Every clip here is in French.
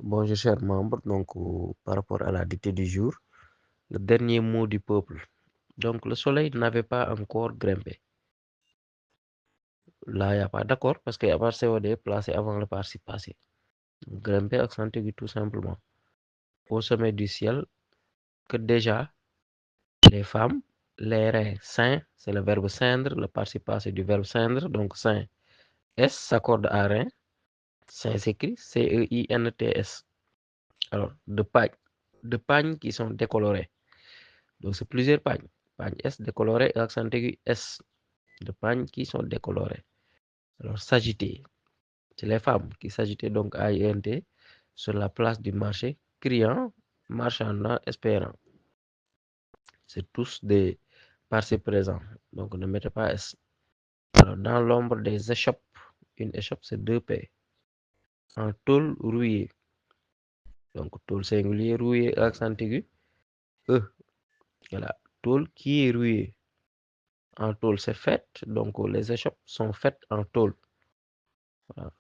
Bonjour chers membres, donc par rapport à la dictée du jour, le dernier mot du peuple. Donc le soleil n'avait pas encore grimpé. Là, il n'y a pas d'accord parce qu'il y a pas COD placé avant le participe passé. Grimper accent aigu tout simplement. Au sommet du ciel, que déjà, les femmes, les reins, saint, c'est le verbe ceindre, le participe passé du verbe ceindre, donc saint. S s'accorde à rein, saint s'écrit C-E-I-N-T-S. Alors, de pagnes qui sont décolorées. Donc, c'est plusieurs pagnes. Pagne S décoloré et accent aigu S. De pagnes qui sont décolorées. Alors, s'agiter. C'est les femmes qui s'agitaient donc à INT sur la place du marché, criant, marchandant, espérant. C'est tous des participes présents. Donc, ne mettez pas S. Alors, dans l'ombre des échoppes, une échoppe, c'est 2P. En tôle rouillée. Donc, tôle singulier, rouillé, accent aigu, E. Voilà. Tôle qui est rouillée. En tôle, c'est fait. Donc, les échoppes sont faites en tôle. Voilà.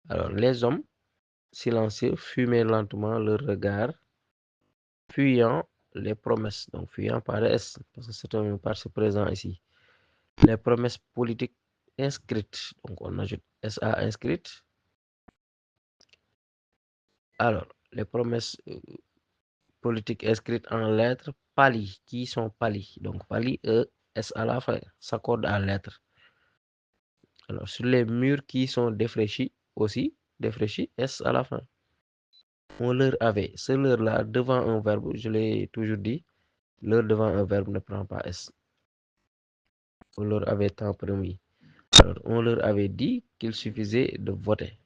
Alors, les hommes silencieux fumaient lentement leur regard, fuyant les promesses. Donc, fuyant par S, parce que c'est un participe présent ici. Les promesses politiques inscrites. Donc, on ajoute SA inscrites. Alors, les promesses politiques inscrites en lettres pâlies. Qui sont pâlies? Donc, pâlies, S à la fin, s'accorde à lettres. Alors, sur les murs qui sont défraîchis aussi, défraîchis, S à la fin. On leur avait, ce leur-là, devant un verbe, je l'ai toujours dit, l'heure devant un verbe ne prend pas S. On leur avait tant promis. Alors, on leur avait dit qu'il suffisait de voter,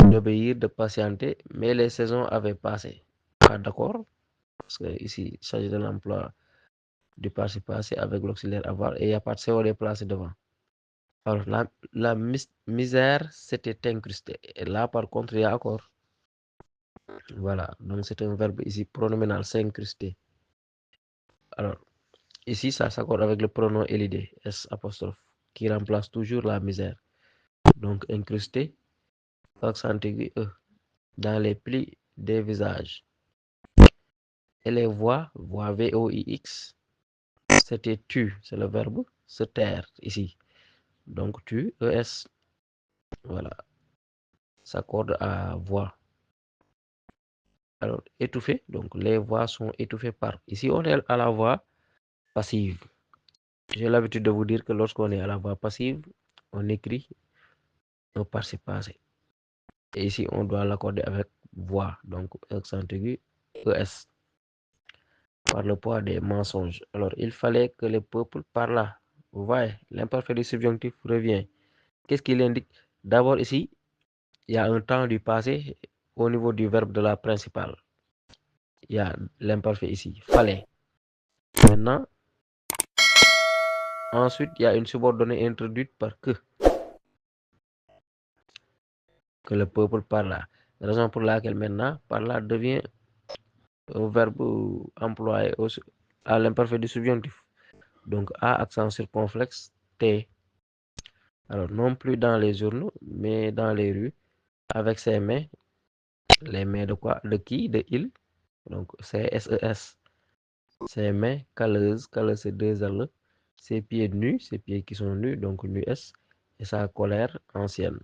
d'obéir, de patienter, mais les saisons avaient passé. Pas d'accord? Parce que ici, il s'agit de l'emploi du participe passé avec l'auxiliaire avoir et il n'y a pas de COD placé devant. Alors, la misère s'était incrustée. Et là, par contre, il y a accord. Voilà, donc c'est un verbe ici pronominal, s'incruster. Alors, ici, ça s'accorde avec le pronom LID, S apostrophe, qui remplace toujours la misère. Donc, incrusté, accent aigu E, dans les plis des visages. Et les voix, voix VOIX, c'était tu, c'est le verbe se taire ici. Donc, tu, ES, voilà, s'accorde à voix. Alors, étouffé, donc les voix sont étouffées par. Ici, on est à la voix passive. J'ai l'habitude de vous dire que lorsqu'on est à la voix passive, on écrit un participe passé. Et ici, on doit l'accorder avec voix, donc accent aigu, ES, par le poids des mensonges. Alors, il fallait que le peuple parlât. Vous voyez, l'imparfait du subjonctif revient. Qu'est-ce qu'il indique? D'abord, ici, il y a un temps du passé au niveau du verbe de la principale. Il y a l'imparfait ici, fallait. Maintenant, ensuite, il y a une subordonnée introduite par que le peuple parla. Raison pour laquelle maintenant, parla devient un verbe employé à l'imparfait du subjonctif. Donc, A, accent circonflexe, T. Alors, non plus dans les journaux, mais dans les rues, avec ses mains. Les mains de quoi? De qui? De il. Donc, c'est SES. Ses mains calleuses, calleuse c'est 2 L. Ses pieds nus, ses pieds qui sont nus, donc nu S. Et sa colère ancienne.